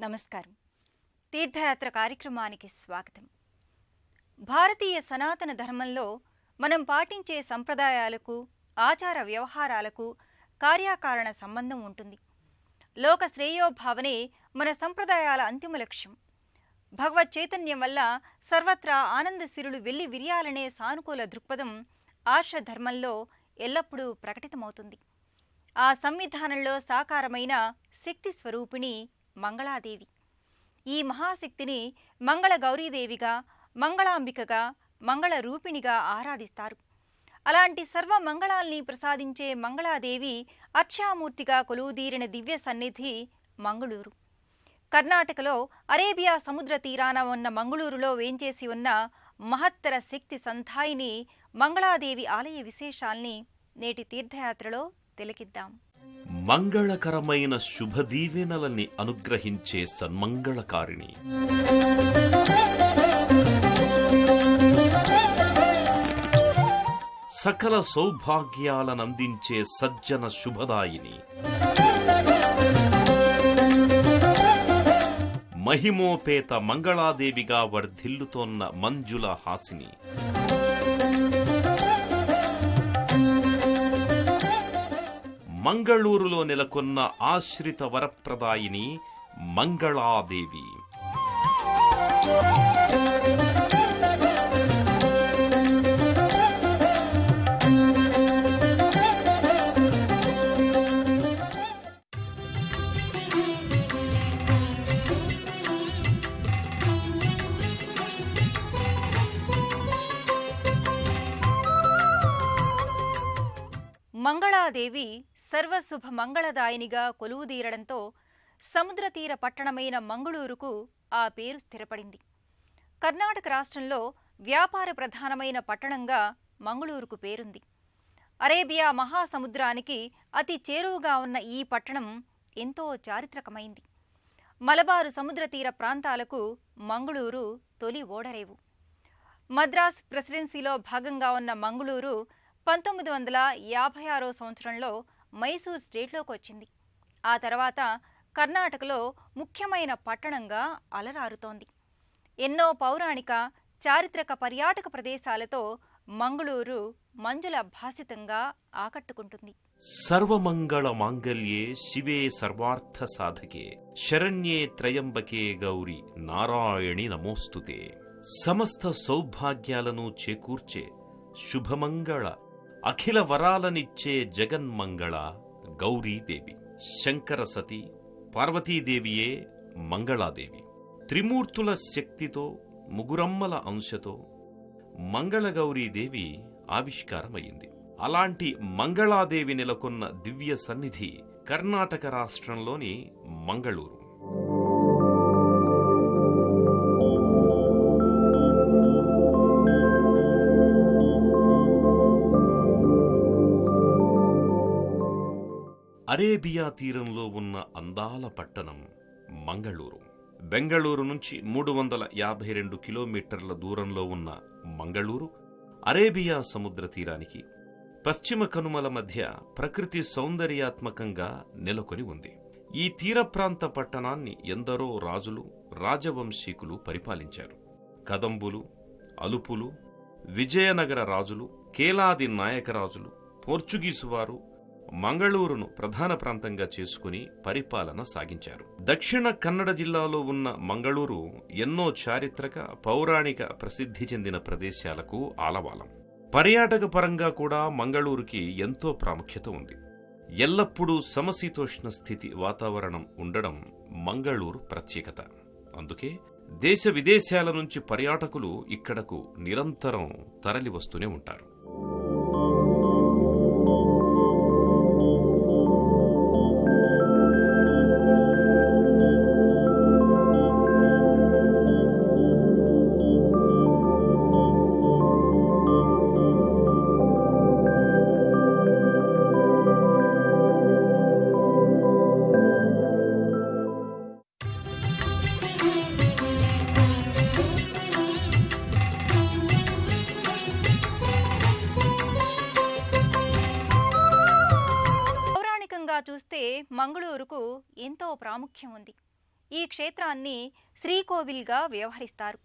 నమస్కారం. తీర్థయాత్ర కార్యక్రమానికి స్వాగతం. భారతీయ సనాతన ధర్మంలో మనం పాటించే సంప్రదాయాలకు, ఆచార వ్యవహారాలకు కార్యకారణ సంబంధం ఉంటుంది. లోక శ్రేయోభావనే మన సంప్రదాయాల అంతిమ లక్ష్యం. భగవత్ చైతన్యం వల్ల సర్వత్రా ఆనందసిరులు వెల్లి విరియాలనే సానుకూల దృక్పథం ఆర్షధర్మంలో ఎల్లప్పుడూ ప్రకటితమవుతుంది. ఆ సంవిధానంలో సాకారమైన శక్తి స్వరూపిణి మంగళాదేవి. ఈ మహాశక్తిని మంగళ గౌరీదేవిగా, మంగళాంబికగా, మంగళ రూపిణిగా ఆరాధిస్తారు. అలాంటి సర్వ మంగళాల్ని ప్రసాదించే మంగళాదేవి అర్చామూర్తిగా కొలువుదీరిన దివ్య సన్నిధి మంగళూరు. కర్ణాటకలో అరేబియా సముద్ర తీరాన ఉన్న మంగళూరులో వేంచేసి ఉన్న మహత్తర శక్తి సంధాయిని మంగళాదేవి ఆలయ విశేషాల్ని నేటి తీర్థయాత్రలో తిలకిద్దాం. మంగళకరమైన శుభదీవెనలని అనుగ్రహించే సన్మంగళకారిణి, సకల సౌభాగ్యాలనందించే సజ్జన శుభదాయిని, మహిమోపేత మంగళాదేవిగా వర్ధిల్లుతోన్న మంజుల హాసిని, మంగళూరులో నెలకొన్న ఆశ్రిత వరప్రదాయిని మంగళాదేవి. మంగళాదేవి సర్వశుభ మంగళదాయినిగా కొలువుదీరడంతో సముద్ర తీర పట్టణమైన మంగళూరుకు ఆ పేరు స్థిరపడింది. కర్ణాటక రాష్ట్రంలో వ్యాపార ప్రధానమైన పట్టణంగా మంగళూరుకు పేరుంది. అరేబియా మహాసముద్రానికి అతి చేరువగా ఉన్న ఈ పట్టణం ఎంతో చారిత్రకమైంది. మలబారు సముద్ర తీర ప్రాంతాలకు మంగళూరు తొలి ఓడరేవు. మద్రాస్ ప్రెసిడెన్సీలో భాగంగా ఉన్న మంగళూరు 1956 సంవత్సరంలో మైసూర్ స్టేట్లోకి వచ్చింది. ఆ తర్వాత కర్ణాటకలో ముఖ్యమైన పట్టణంగా అలరారుతోంది. ఎన్నో పౌరాణిక, చారిత్రక పర్యాటక ప్రదేశాలతో మంగళూరు మంజుల భాసితంగా ఆకట్టుకుంటుంది. సర్వమంగళ మాంగళ్యే శివే సర్వార్థ సాధకే శరణ్యే త్రయంబకే గౌరి నారాయణి నమోస్తుతే. సమస్త సౌభాగ్యాలను చేకూర్చే శుభమంగళ, అఖిల వరాలనిచ్చే జగన్మంగళ గౌరీదేవి. శంకర సతి పార్వతీదేవియే మంగళాదేవి. త్రిమూర్తుల శక్తితో, ముగురమ్మల అంశతో మంగళగౌరీదేవి ఆవిష్కారమయ్యింది. అలాంటి మంగళాదేవి నెలకొన్న దివ్య సన్నిధి కర్ణాటక రాష్ట్రంలోని మంగళూరు. అరేబియా తీరంలో ఉన్న అందాల పట్టణం మంగళూరు. బెంగళూరు నుంచి 352 కిలోమీటర్ల దూరంలో ఉన్న మంగళూరు అరేబియా సముద్ర తీరానికి పశ్చిమ కనుమల మధ్య ప్రకృతి సౌందర్యాత్మకంగా నెలకొని ఉంది. ఈ తీర ప్రాంత పట్టణాన్ని ఎందరో రాజులు, రాజవంశీకులు పరిపాలించారు. కదంబులు, అలుపులు, విజయనగర రాజులు, కేలాది నాయకరాజులు, పోర్చుగీసు వారు మంగళూరును ప్రధాన ప్రాంతంగా చేసుకుని పరిపాలన సాగించారు. దక్షిణ కన్నడ జిల్లాలో ఉన్న మంగళూరు ఎన్నో చారిత్రక, పౌరాణిక ప్రసిద్ధి చెందిన ప్రదేశాలకు ఆలవాలం. పర్యాటక పరంగా కూడా మంగళూరుకి ఎంతో ప్రాముఖ్యత ఉంది. ఎల్లప్పుడూ సమశీతోష్ణ స్థితి వాతావరణం ఉండడం మంగళూరు ప్రత్యేకత. అందుకే దేశ విదేశాల నుంచి పర్యాటకులు ఇక్కడకు నిరంతరం తరలి వస్తూనే ఉంటారు. చూస్తే మంగళూరుకు ఎంతో ప్రాముఖ్యం ఉంది. ఈ క్షేత్రాన్ని శ్రీకోవిల్గా వ్యవహరిస్తారు.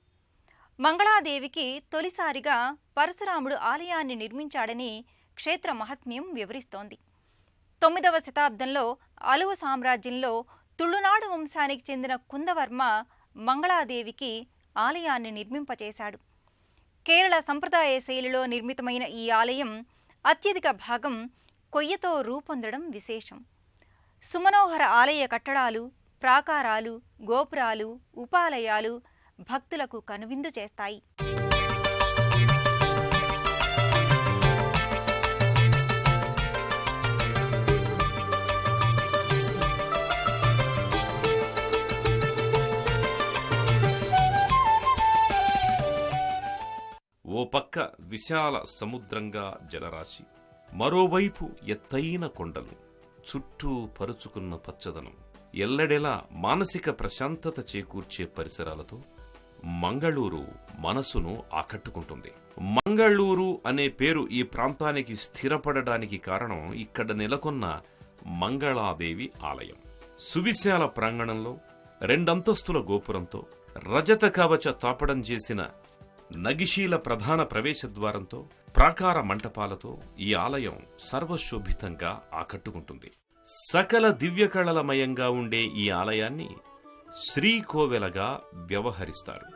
మంగళాదేవికి తొలిసారిగా పరశురాముడు ఆలయాన్ని నిర్మించాడని క్షేత్ర మహాత్మ్యం వివరిస్తోంది. 9వ శతాబ్దంలో అలువ సామ్రాజ్యంలో తుళునాడు వంశానికి చెందిన కుందవర్మ మంగళాదేవికి ఆలయాన్ని నిర్మింపచేశాడు. కేరళ సంప్రదాయ శైలిలో నిర్మితమైన ఈ ఆలయం అత్యధిక భాగం కొయ్యతో రూపొందడం విశేషం. సుమనోహర ఆలయ కట్టడాలు, ప్రాకారాలు, గోపురాలు, ఉపాలయాలు భక్తులకు కనువిందు చేస్తాయి. ఓ పక్క విశాల సముద్రంగా జలరాశి, మరోవైపు ఎత్తైన కొండలు, చుట్టూ పరుచుకున్న పచ్చదనం, ఎల్లడెలా మానసిక ప్రశాంతత చేకూర్చే పరిసరాలతో మంగళూరు మనసును ఆకట్టుకుంటుంది. మంగళూరు అనే పేరు ఈ ప్రాంతానికి స్థిరపడడానికి కారణం ఇక్కడ నెలకొన్న మంగళాదేవి ఆలయం. సువిశాల ప్రాంగణంలో 2 అంతస్తుల గోపురంతో, రజత కవచ తాపడం చేసిన నగిశీల ప్రధాన ప్రవేశద్వారంతో, ప్రాకార మంటపాలతో ఈ ఆలయం సర్వశోభితంగా ఆకట్టుకుంటుంది. సకల దివ్యకళలమయంగా ఉండే ఈ ఆలయాన్ని శ్రీకోవెలగా వ్యవహరిస్తారు.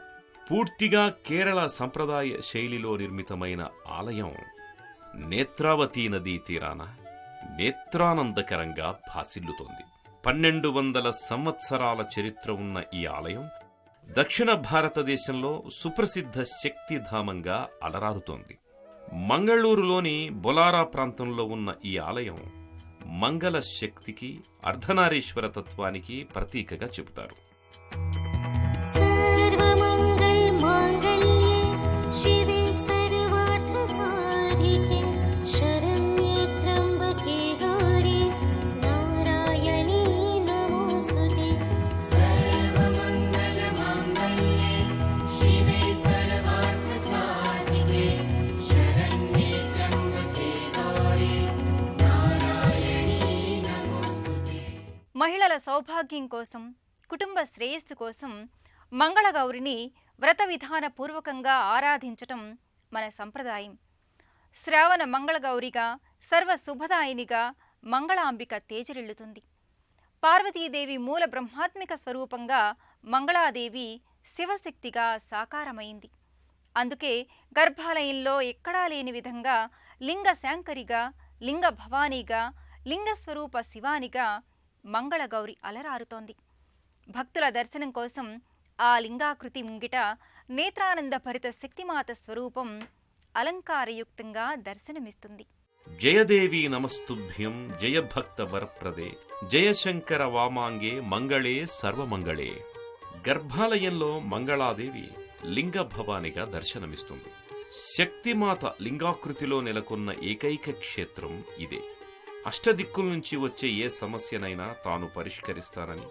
పూర్తిగా కేరళ సంప్రదాయ శైలిలో నిర్మితమైన ఆలయం నేత్రావతీ నదీ తీరాన నేత్రానందకరంగా భాసిల్లుతోంది. 1200 సంవత్సరాల చరిత్ర ఉన్న ఈ ఆలయం దక్షిణ భారతదేశంలో సుప్రసిద్ధ శక్తిధామంగా అలరారుతోంది. మంగళూరులోని బొలారా ప్రాంతంలో ఉన్న ఈ ఆలయం మంగళ శక్తికి, అర్ధనారీశ్వర తత్వానికి ప్రతీకగా చెబుతారు. మహిళల సౌభాగ్యం కోసం, కుటుంబ శ్రేయస్సు కోసం మంగళగౌరిని వ్రత విధాన పూర్వకంగా ఆరాధించటం మన సంప్రదాయం. శ్రావణ మంగళగౌరిగా, సర్వ శుభదాయినిగా మంగళాంబిక తేజరిల్లుతుంది. పార్వతీదేవి మూల బ్రహ్మాత్మిక స్వరూపంగా మంగళాదేవి శివశక్తిగా సాకారమైంది. అందుకే గర్భాలయంలో ఎక్కడా లేని విధంగా లింగ శాంకరిగా, లింగ భవానీగా, లింగస్వరూప శివానిగా మంగళగౌరి అలరారుతోంది. భక్తుల దర్శనం కోసం ఆ లింగాకృతి ముంగిట నేత్రానంద భరిత శక్తిమాత స్వరూపం అలంకారయుక్తంగా దర్శనమిస్తుంది. జయదేవి నమస్తుభ్యం, జయభక్త వరప్రదే, జయశంకర వామాంగే, మంగళే సర్వమంగళే. గర్భాలయంలో మంగళాదేవి లింగ భవానిగా దర్శనమిస్తుంది. శక్తిమాత లింగాకృతిలో నెలకొన్న ఏకైక క్షేత్రం ఇదే. అష్టదిక్కుల నుంచి వచ్చే ఏ సమస్యనైనా తాను పరిష్కరిస్తానని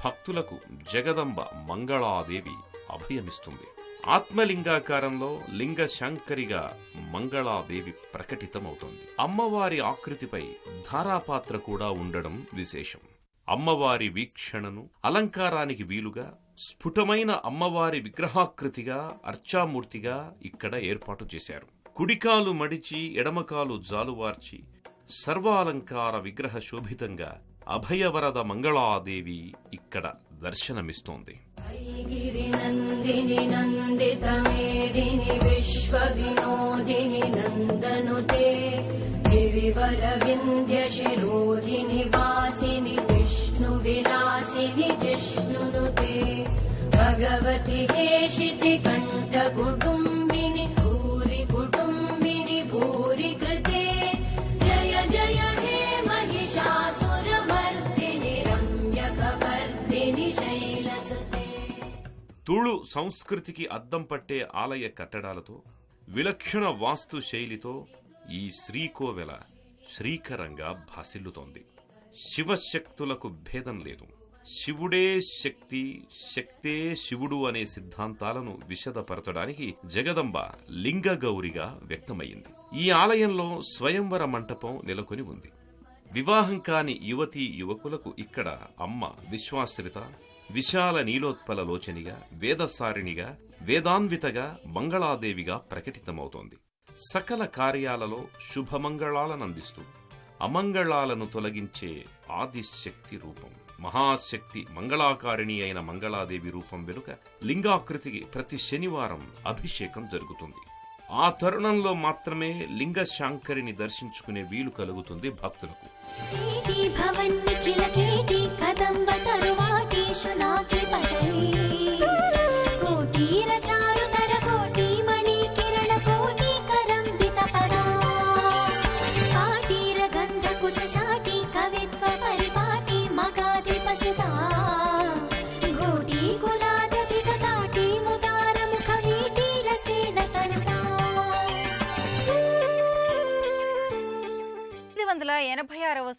భక్తులకు జగదంబ మంగళాదేవి అభయమిస్తుంది. ఆత్మలింగాకారంలో లింగ శాంకరిగా మంగళాదేవి ప్రకటితమవుతోంది. అమ్మవారి ఆకృతిపై ధారాపాత్ర కూడా ఉండడం విశేషం. అమ్మవారి వీక్షణను అలంకారానికి వీలుగా స్ఫుటమైన అమ్మవారి విగ్రహాకృతిగా, అర్చామూర్తిగా ఇక్కడ ఏర్పాటు చేశారు. కుడికాలు మడిచి ఎడమకాలు జాలువార్చి సర్వాలంకార విగ్రహ శోభితంగా అభయవరద మంగళాదేవి ఇక్కడ దర్శనమిస్తోంది. భగవతి హేషితి కంఠ కుటుంబిని భూరి కుటుంబిని భూరి కృతే జయ జయ హే మహిషాసురమర్దిని రమ్యకవర్దిని శైలసుతే. తుళు సంస్కృతికి అద్దం పట్టే ఆలయ కట్టడాలతో, విలక్షణ వాస్తు శైలితో ఈ శ్రీకోవెల శ్రీకరంగా భాసిల్లుతోంది. శివశక్తులకు భేదం లేదు. శివుడే శక్తి, శక్తే శివుడు అనే సిద్ధాంతాలను విశదపరచడానికి జగదంబ లింగగౌరిగా వ్యక్తమయ్యింది. ఈ ఆలయంలో స్వయంవర మంటపం నెలకొని ఉంది. వివాహం కాని యువతీ యువకులకు ఇక్కడ అమ్మ విశ్వాశ్రిత, విశాల నీలోత్పల లోచనిగా, వేదసారిణిగా, వేదాన్వితగా, మంగళాదేవిగా ప్రకటితమవుతోంది. సకల కార్యాలలో శుభమంగళాలనందిస్తూ అమంగళాలను తొలగించే ఆదిశక్తి రూపం. మహాశక్తి మంగళాకారిణి అయిన మంగళాదేవి రూపం వెనుక లింగాకృతికి ప్రతి శనివారం అభిషేకం జరుగుతుంది. ఆ తరుణంలో మాత్రమే లింగ శాంకరిని దర్శించుకునే వీలు కలుగుతుంది భక్తులకు.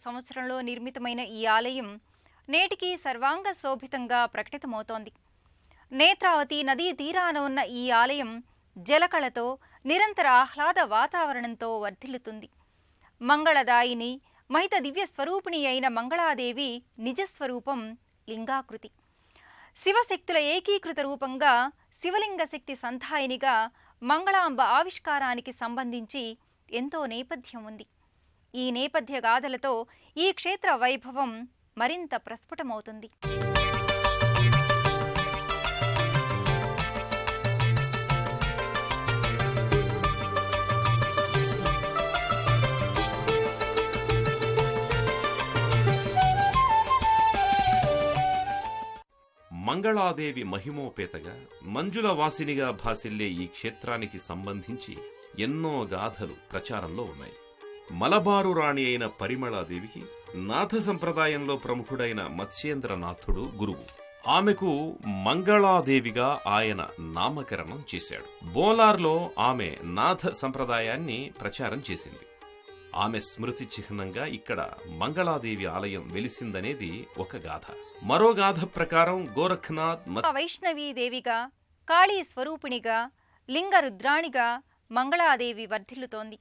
సంవత్సరంలో నిర్మితమైన ఈ ఆలయం నేటికి సర్వాంగ శోభితంగా ప్రకటితమవుతోంది. నేత్రావతి నదీ తీరాన ఉన్న ఈ ఆలయం జలకళతో, నిరంతర ఆహ్లాద వాతావరణంతో వర్ధిల్లుతుంది. మంగళదాయిని, మహిత దివ్య స్వరూపిణి అయిన మంగళాదేవి నిజస్వరూపం లింగాకృతి. శివశక్తుల ఏకీకృత రూపంగా, శివలింగ శక్తి సంధాయినిగా మంగళాంబ ఆవిష్కారానికి సంబంధించి ఎంతో నేపథ్యం ఉంది. ఈ నేపథ్య గాథలతో ఈ క్షేత్ర వైభవం మరింత ప్రస్ఫుటమవుతుంది. మంగళాదేవి మహిమోపేతగా, మంజుల వాసినిగా భాసిల్లే ఈ క్షేత్రానికి సంబంధించి ఎన్నో గాథలు ప్రచారంలో ఉన్నాయి. మలబారు రాణి అయిన పరిమళాదేవికి నాథ సంప్రదాయంలో ప్రముఖుడైన మత్స్యేంద్రనాథుడు గురువు. ఆమెకు మంగళాదేవిగా ఆయన నామకరణం చేశాడు. బోలార్లో ఆమె నాథ సంప్రదాయాన్ని ప్రచారం చేసింది. ఆమె స్మృతి చిహ్నంగా ఇక్కడ మంగళాదేవి ఆలయం వెలిసిందనేది ఒక గాథ. మరో గాథ ప్రకారం గోరఖ్నాథ్ వైష్ణవీదేవిగా, కాళీ స్వరూపిణిగా, లింగరుద్రాణిగా మంగళాదేవి వర్ధిల్లుతోంది.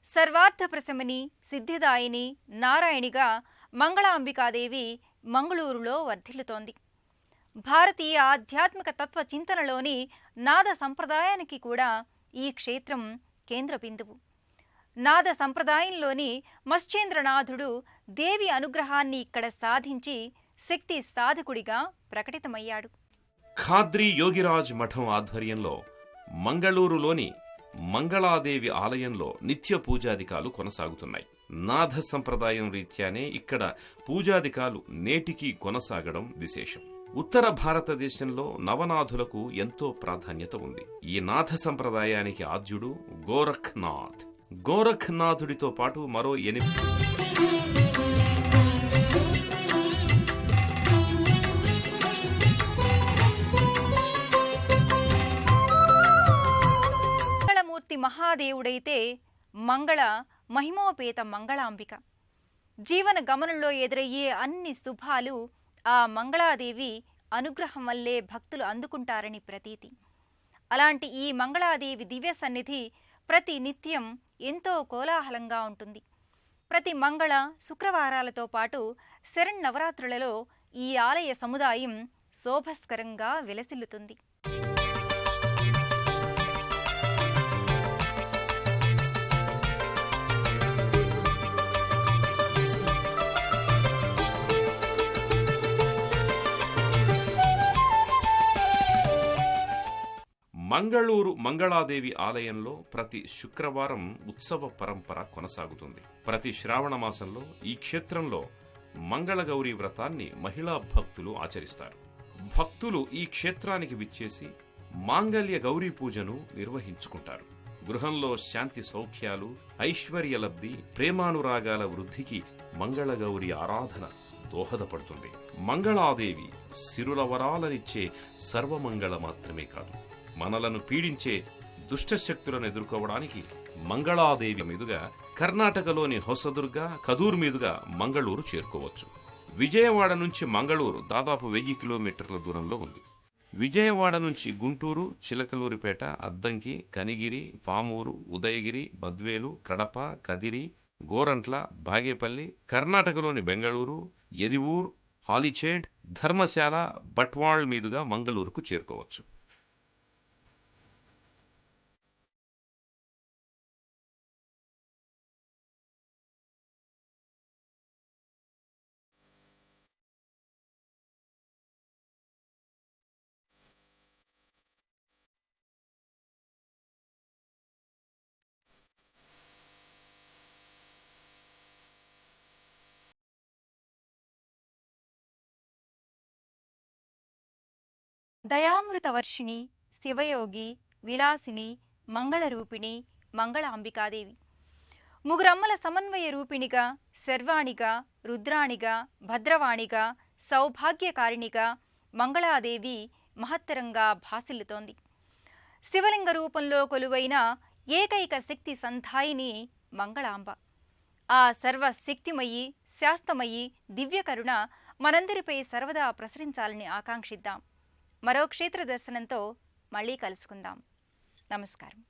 సర్వార్థ ప్రశమని, సిద్ధిదాయిని, నారాయణిగా మంగళాంబికాదేవి మంగళూరులో వర్ధిల్లుతోంది. భారతీయ ఆధ్యాత్మిక తత్వ చింతనలోని నాద సంప్రదాయానికి కూడా ఈ క్షేత్రం కేంద్ర బిందువు. నాద సంప్రదాయంలోని మత్స్యేంద్రనాథుడు దేవి అనుగ్రహాన్ని ఇక్కడ సాధించి శక్తి సాధకుడిగా ప్రకటితమయ్యాడు. ఖాద్రి యోగిరాజ్ మఠం ఆధ్వర్యంలో మంగళూరులోని మంగళాదేవి ఆలయంలో నిత్య పూజాదికాలు కొనసాగుతున్నాయి. నాథ సంప్రదాయం రీత్యానే ఇక్కడ పూజాదికాలు నేటికి కొనసాగడం విశేషం. ఉత్తర భారతదేశంలో నవనాథులకు ఎంతో ప్రాధాన్యత ఉంది. ఈ నాథ సంప్రదాయానికి ఆద్యుడు గోరఖ్నాథ్. గోరఖ్నాథుడితో పాటు మరో 8 మహాదేవుడైతే మంగళ మహిమోపేత మంగళాంబిక. జీవన గమనంలో ఎదురయ్యే అన్ని శుభాలు ఆ మంగళాదేవి అనుగ్రహం వల్లే భక్తులు అందుకుంటారని ప్రతీతి. అలాంటి ఈ మంగళాదేవి దివ్య సన్నిధి ప్రతి నిత్యం ఎంతో కోలాహలంగా ఉంటుంది. ప్రతి మంగళ శుక్రవారాలతో పాటు శరన్నవరాత్రులలో ఈ ఆలయ సముదాయం శోభస్కరంగా విలసిల్లుతుంది. మంగళూరు మంగళాదేవి ఆలయంలో ప్రతి శుక్రవారం ఉత్సవ పరంపర కొనసాగుతుంది. ప్రతి శ్రావణ మాసంలో ఈ క్షేత్రంలో మంగళగౌరీ వ్రతాన్ని మహిళా భక్తులు ఆచరిస్తారు. భక్తులు ఈ క్షేత్రానికి విచ్చేసి మాంగళ్య గౌరీ పూజను నిర్వహించుకుంటారు. గృహంలో శాంతి సౌఖ్యాలు, ఐశ్వర్యలబ్ధి, ప్రేమానురాగాల వృద్ధికి మంగళగౌరి ఆరాధన దోహదపడుతుంది. మంగళాదేవి సిరుల వరాలనిచ్చే సర్వమంగళ మాత్రమే కాదు, మనలను పీడించే దుష్టశక్తులను ఎదుర్కోవడానికి మంగళాదేవి మీదుగా కర్ణాటకలోని హొసదుర్గ, కదూర్ మీదుగా మంగళూరు చేరుకోవచ్చు. విజయవాడ నుంచి మంగళూరు దాదాపు 1000 కిలోమీటర్ల దూరంలో ఉంది. విజయవాడ నుంచి గుంటూరు, చిలకలూరిపేట, అద్దంకి, కనిగిరి, పామూరు, ఉదయగిరి, బద్వేలు, కడప, కదిరి, గోరంట్ల, బాగేపల్లి, కర్ణాటకలోని బెంగళూరు, యదివూర్, హాలిచేడ్, ధర్మశాల, బట్వాళ్ మీదుగా మంగళూరుకు చేరుకోవచ్చు. దయామృత వర్షిణి, శివయోగి, విలాసిని, మంగళరూపిణి, మంగళాంబికాదేవి. ముగురమ్మల సమన్వయ రూపిణిగా, శర్వాణిగా, రుద్రాణిగా, భద్రవాణిగా, సౌభాగ్యకారిణిగా మంగళాదేవి మహత్తరంగా భాసిల్లుతోంది. శివలింగ రూపంలో కొలువైన ఏకైక శక్తి సంధాయిని మంగళాంబ. ఆ సర్వశక్తిమయి, శాస్తమయి దివ్యకరుణ మనందరిపై సర్వదా ప్రసరించాలని ఆకాంక్షిద్దాం. మరో క్షేత్ర దర్శనంతో మళ్ళీ కలుసుకుందాం. నమస్కారం.